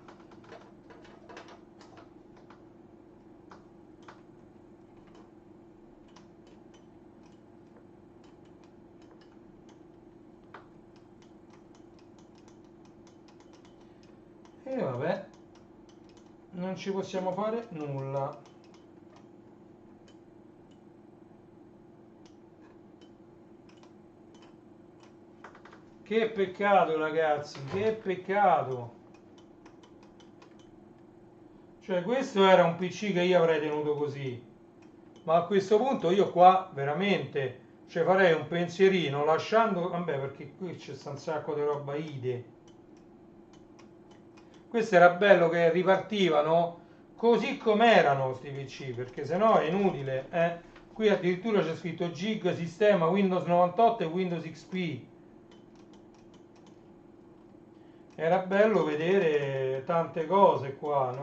E vabbè, non ci possiamo fare nulla. Che peccato ragazzi, che peccato. Cioè questo era un PC che io avrei tenuto così. Ma a questo punto io qua veramente, cioè farei un pensierino lasciando, vabbè perché qui c'è un sacco di roba IDE. Questo era bello che ripartivano così com'erano sti PC, perché sennò è inutile, eh? Qui addirittura c'è scritto GIG sistema Windows 98 e Windows XP. Era bello vedere tante cose qua.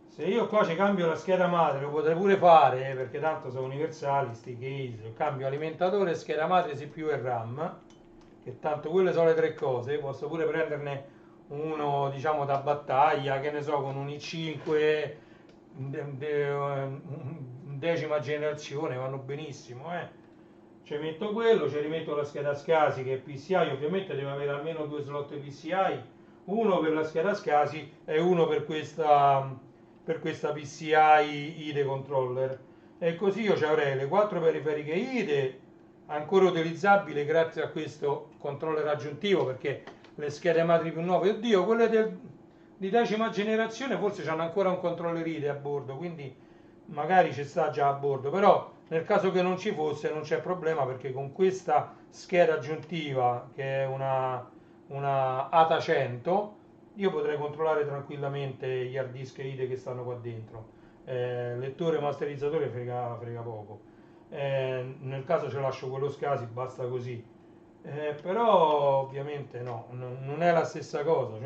Se io qua ci cambio la scheda madre, lo potrei pure fare, perché tanto sono universali sti case. Cambio alimentatore, scheda madre, CPU e RAM, che tanto quelle sono le tre cose. Posso pure prenderne uno, diciamo, da battaglia, che ne so, con un i5 decima generazione, vanno benissimo, eh. Ci metto quello, ci rimetto la scheda SCSI che è PCI, ovviamente deve avere almeno due slot PCI, uno per la scheda SCSI e uno per questa PCI IDE controller. E così io ci avrei le quattro periferiche IDE ancora utilizzabili grazie a questo controller aggiuntivo, perché le schede madri più nuove, oddio, quelle di decima generazione forse hanno ancora un controller IDE a bordo, quindi magari ci sta già a bordo, però nel caso che non ci fosse non c'è problema, perché con questa scheda aggiuntiva che è una ATA 100 io potrei controllare tranquillamente gli hard disk IDE che stanno qua dentro. Lettore masterizzatore frega poco. Nel caso ce lascio quello SCSI, basta così. Però ovviamente no, non è la stessa cosa,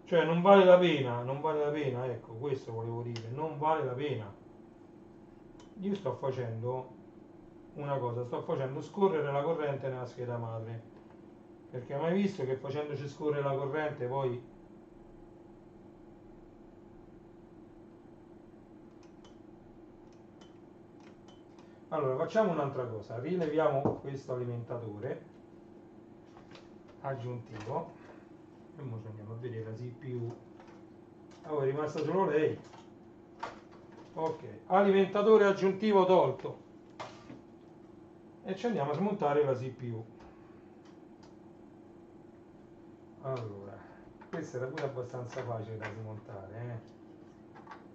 cioè non vale la pena, non vale la pena, ecco, questo volevo dire, non vale la pena. Io sto facendo una cosa, sto facendo scorrere la corrente nella scheda madre, perché hai mai visto che facendoci scorrere la corrente poi allora facciamo un'altra cosa, rileviamo questo alimentatore aggiuntivo e ora andiamo a vedere la CPU. Oh, è rimasta solo lei. Ok, alimentatore aggiuntivo tolto e ci andiamo a smontare la CPU. Allora, questa era pure abbastanza facile da smontare,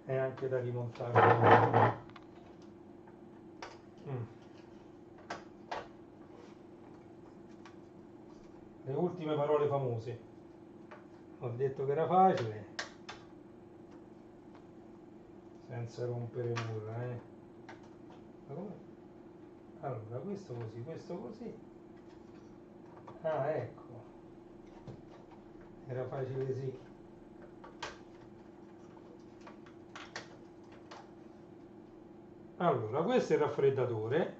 e anche da rimontare. Le ultime parole famose. Ho detto che era facile, senza rompere nulla, Allora, questo così, questo così. Ah, ecco. Era facile sì. Allora, questo è il raffreddatore,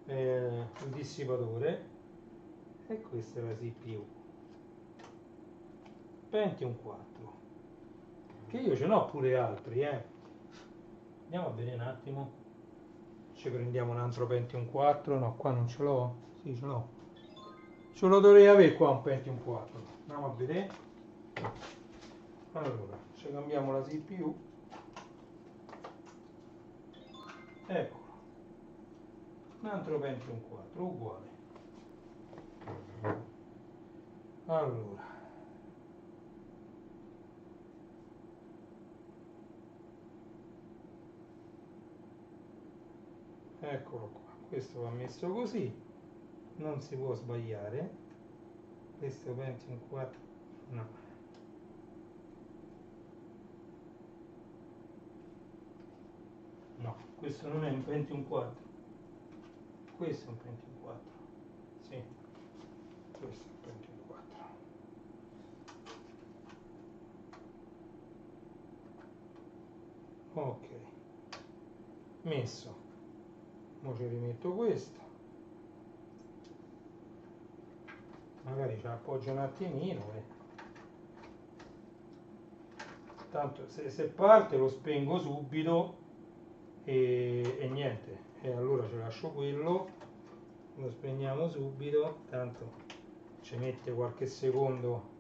il dissipatore, e questa è la CPU. Pentium 4, che io ce n'ho pure altri, andiamo a vedere un attimo, ci prendiamo un altro Pentium 4, no qua non ce l'ho, sì ce l'ho, ce lo dovrei avere qua un Pentium 4, andiamo a vedere. Allora ci cambiamo la CPU, eccolo, un altro Pentium 4 uguale. Allora, eccolo qua, questo va messo così, non si può sbagliare. Questo Pentium 4 no, no, questo non è un Pentium 4, questo è un Pentium 4, sì, questo è un Pentium 4. Ok, messo. Ora ci rimetto questo, magari ci appoggio un attimino, tanto se parte lo spengo subito e niente, e allora ci lascio quello, lo spegniamo subito, tanto ci mette qualche secondo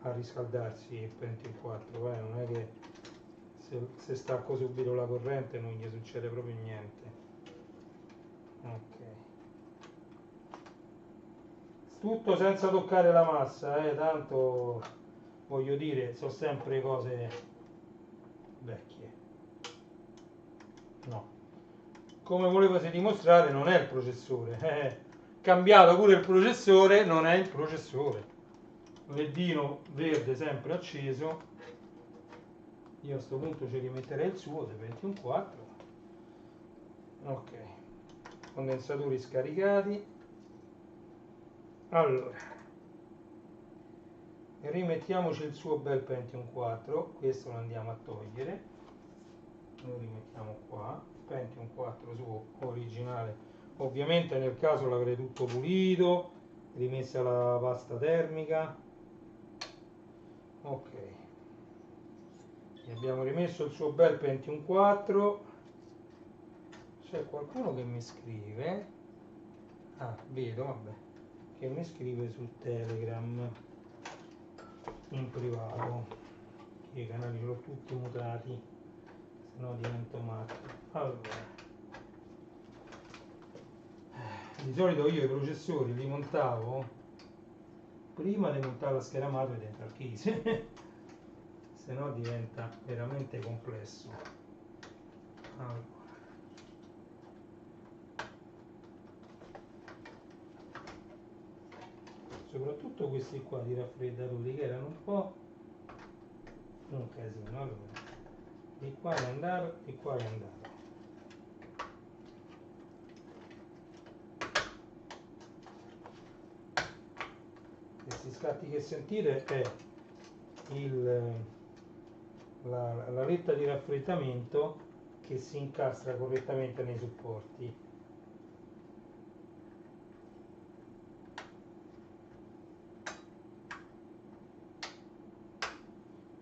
a riscaldarsi il Pentium 4, non è che se stacco subito la corrente non gli succede proprio niente. Ok, tutto senza toccare la massa, tanto voglio dire, sono sempre cose vecchie. No, come volevasi dimostrare non è il processore, cambiato pure il processore, non è il processore. Ledino verde sempre acceso, io a questo punto ci rimetterei il suo del Pentium 4. Ok, condensatori scaricati. Allora, rimettiamoci il suo bel Pentium 4, questo lo andiamo a togliere, lo rimettiamo qua, Pentium 4 suo originale, ovviamente nel caso l'avrei tutto pulito, rimessa la pasta termica. Ok, gli abbiamo rimesso il suo bel Pentium 4. C'è qualcuno che mi scrive, vedo, vabbè, che mi scrive su Telegram in privato, che i canali ce l'ho tutti mutati, se no divento matto. Allora, di solito io i processori li montavo prima di montare la scheda madre dentro al case, se no diventa veramente complesso. Allora, soprattutto questi qua di raffreddatori che erano un po' un casino. Allora, di qua è andato, di qua è andato. Questi scatti che sentite è la letta di raffreddamento che si incastra correttamente nei supporti.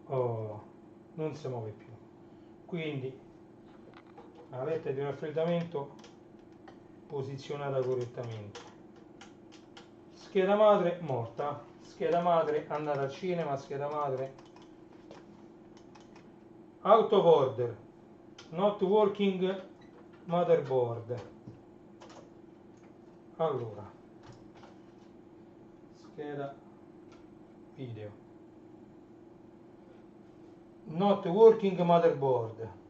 Oh, non si muove più, quindi la letta di raffreddamento posizionata correttamente. Scheda madre morta, scheda madre andata al cinema, scheda madre autoboard, not working motherboard. Allora, scheda video, not working motherboard.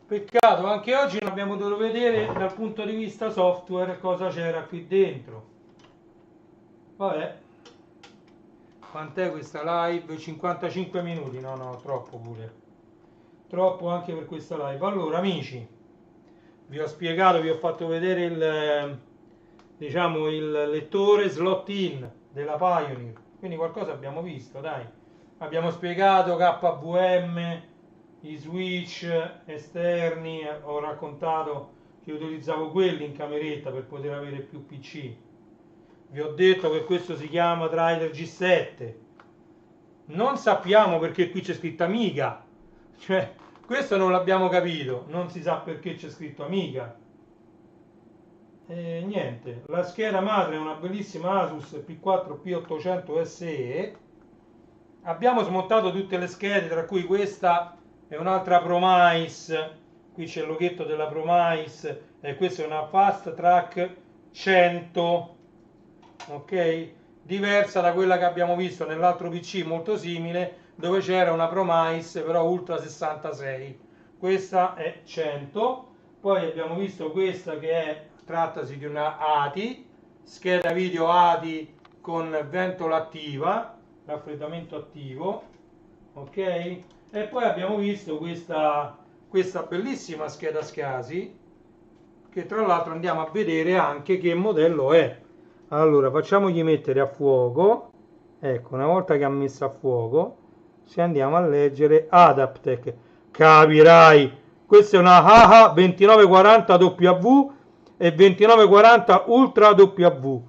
Peccato, anche oggi non abbiamo dovuto vedere dal punto di vista software cosa c'era qui dentro. Vabbè, quant'è questa live? 55 minuti, no, troppo pure, troppo anche per questa live. Allora amici, vi ho spiegato, vi ho fatto vedere il lettore slot in della Pioneer. quindi qualcosa abbiamo visto, dai. Abbiamo spiegato KVM, i switch esterni, ho raccontato che utilizzavo quelli in cameretta per poter avere più PC. Vi ho detto che questo si chiama Driver G7. Non sappiamo perché qui c'è scritto Amiga, cioè questo non l'abbiamo capito, non si sa perché c'è scritto Amiga. E niente, la scheda madre è una bellissima Asus P4 P800 SE. Abbiamo smontato tutte le schede, tra cui questa è un'altra Promise, qui c'è il loghetto della Promise, e questa è una Fast Track 100, ok? Diversa da quella che abbiamo visto nell'altro PC, molto simile, dove c'era una Promise però Ultra 66. Questa è 100. Poi abbiamo visto questa che è, trattasi di una ATI, scheda video ATI con ventola attiva, raffreddamento attivo, ok? E poi abbiamo visto questa bellissima scheda SCSI, che tra l'altro andiamo a vedere anche che modello è. Allora facciamogli mettere a fuoco, ecco, una volta che ha messo a fuoco, se andiamo a leggere Adaptec, capirai, questa è una AHA 2940 W e 2940 Ultra W.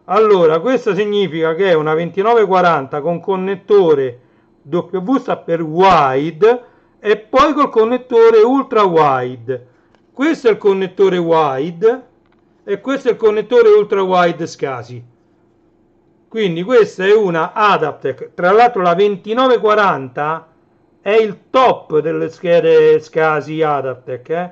Allora, questo significa che è una 2940 con connettore W, sta per wide, e poi col connettore ultra wide. Questo è il connettore wide e questo è il connettore ultra wide SCSI. Quindi questa è una Adaptec. Tra l'altro la 2940 è il top delle schede SCSI Adaptec,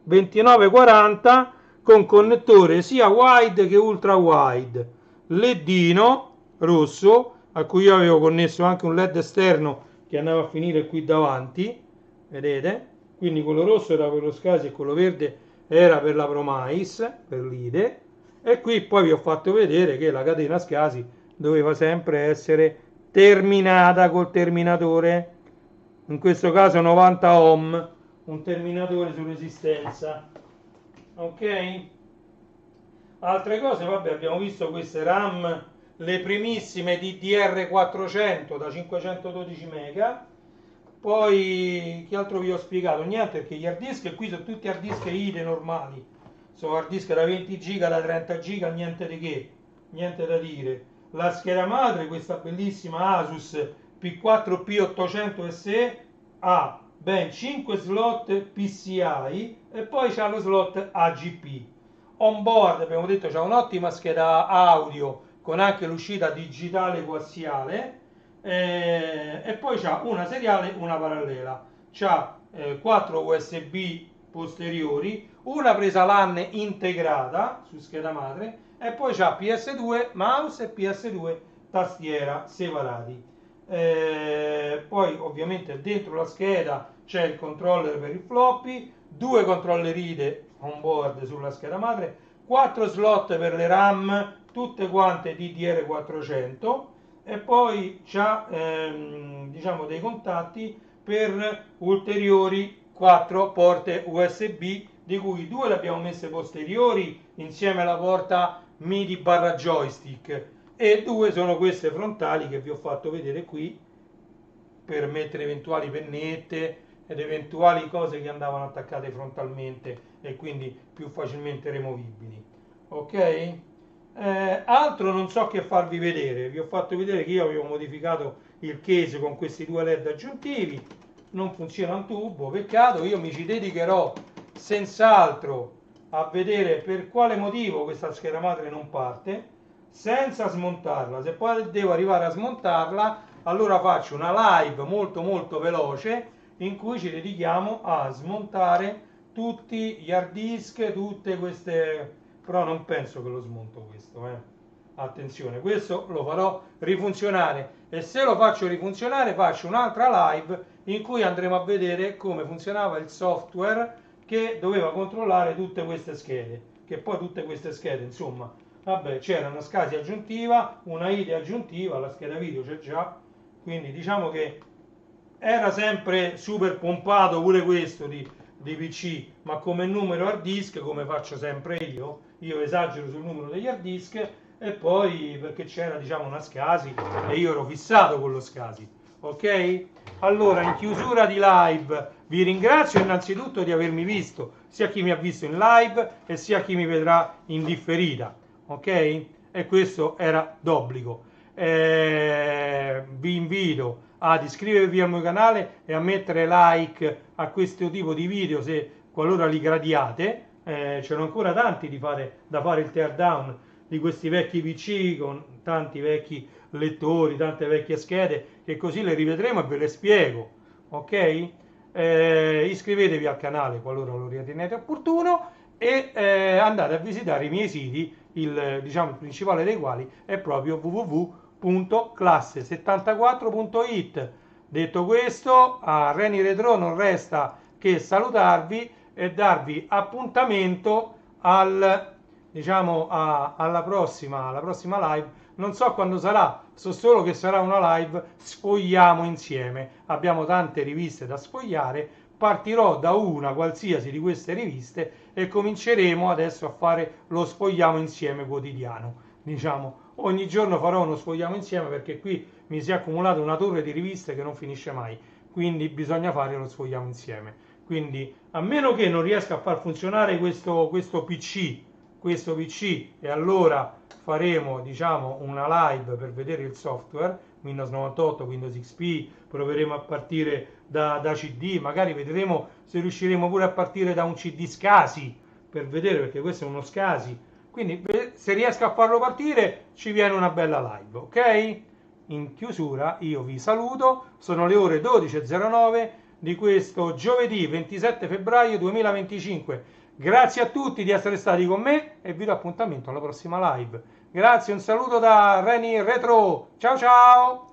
2940 con connettore sia wide che ultra wide, ledino rosso a cui io avevo connesso anche un led esterno che andava a finire qui davanti, vedete? Quindi quello rosso era per lo SCSI e quello verde era per la Promise, per l'IDE, e qui poi vi ho fatto vedere che la catena SCSI doveva sempre essere terminata col terminatore, in questo caso 90 ohm, un terminatore su resistenza, ok? Altre cose, vabbè, abbiamo visto queste RAM, le primissime DDR400 da 512 mega. Poi che altro vi ho spiegato? Niente, perché gli hard disk qui sono tutti hard disk IDE normali, sono hard disk da 20 giga, da 30 giga, niente di che, niente da dire. La scheda madre, questa bellissima Asus P4 P800 SE, ha ben 5 slot PCI e poi c'ha lo slot AGP. On board abbiamo detto c'ha un'ottima scheda audio con anche l'uscita digitale coassiale, e poi c'ha una seriale e una parallela. C'ha 4 USB posteriori, una presa LAN integrata su scheda madre, e poi c'ha PS2 mouse e PS2 tastiera separati. Poi ovviamente dentro la scheda c'è il controller per il floppy, 2 controller IDE on board sulla scheda madre, 4 slot per le RAM, tutte quante DDR400, e poi c'ha diciamo dei contatti per ulteriori 4 porte USB, di cui 2 le abbiamo messe posteriori insieme alla porta MIDI barra joystick, e 2 sono queste frontali che vi ho fatto vedere qui per mettere eventuali pennette ed eventuali cose che andavano attaccate frontalmente e quindi più facilmente removibili, ok? Altro non so che farvi vedere, vi ho fatto vedere che io avevo modificato il case con questi 2 led aggiuntivi, non funziona un tubo, peccato. Io mi ci dedicherò senz'altro a vedere per quale motivo questa scheda madre non parte senza smontarla. Se poi devo arrivare a smontarla, allora faccio una live molto veloce in cui ci dedichiamo a smontare tutti gli hard disk, tutte queste, però non penso che lo smonto questo, attenzione, questo lo farò rifunzionare, e se lo faccio rifunzionare faccio un'altra live in cui andremo a vedere come funzionava il software che doveva controllare tutte queste schede, che poi tutte queste schede, insomma, vabbè, c'era una SCSI aggiuntiva, una IDE aggiuntiva, la scheda video c'è già, quindi diciamo che era sempre super pompato pure questo di PC, ma come numero hard disk, come faccio sempre io esagero sul numero degli hard disk, e poi perché c'era diciamo una Scasi e io ero fissato con lo Scasi, ok? Allora in chiusura di live vi ringrazio innanzitutto di avermi visto, sia chi mi ha visto in live e sia chi mi vedrà in differita, ok? E questo era d'obbligo. Vi invito ad iscrivervi al mio canale e a mettere like a questo tipo di video se qualora li gradiate. C'erano ancora tanti da fare il teardown di questi vecchi PC con tanti vecchi lettori, tante vecchie schede, che così le rivedremo e ve le spiego, ok? Iscrivetevi al canale qualora lo ritenete opportuno e andate a visitare i miei siti, il principale dei quali è proprio www.classe74.it. Detto questo, a Reni Retro non resta che salutarvi e darvi appuntamento alla prossima live. Non so quando sarà, so solo che sarà una live sfogliamo insieme. Abbiamo tante riviste da sfogliare, partirò da una qualsiasi di queste riviste e cominceremo adesso a fare lo sfogliamo insieme quotidiano. Ogni giorno farò uno sfogliamo insieme perché qui mi si è accumulata una torre di riviste che non finisce mai, quindi bisogna fare lo sfogliamo insieme. Quindi a meno che non riesca a far funzionare questo PC e allora faremo una live per vedere il software Windows 98, Windows XP, proveremo a partire da CD, magari vedremo se riusciremo pure a partire da un CD Scasi per vedere, perché questo è uno Scasi, quindi se riesco a farlo partire ci viene una bella live, ok? In chiusura io vi saluto, sono le ore 12:09 di questo giovedì 27 febbraio 2025. Grazie a tutti di essere stati con me e vi do appuntamento alla prossima live. Grazie, un saluto da Reni Retro. Ciao ciao!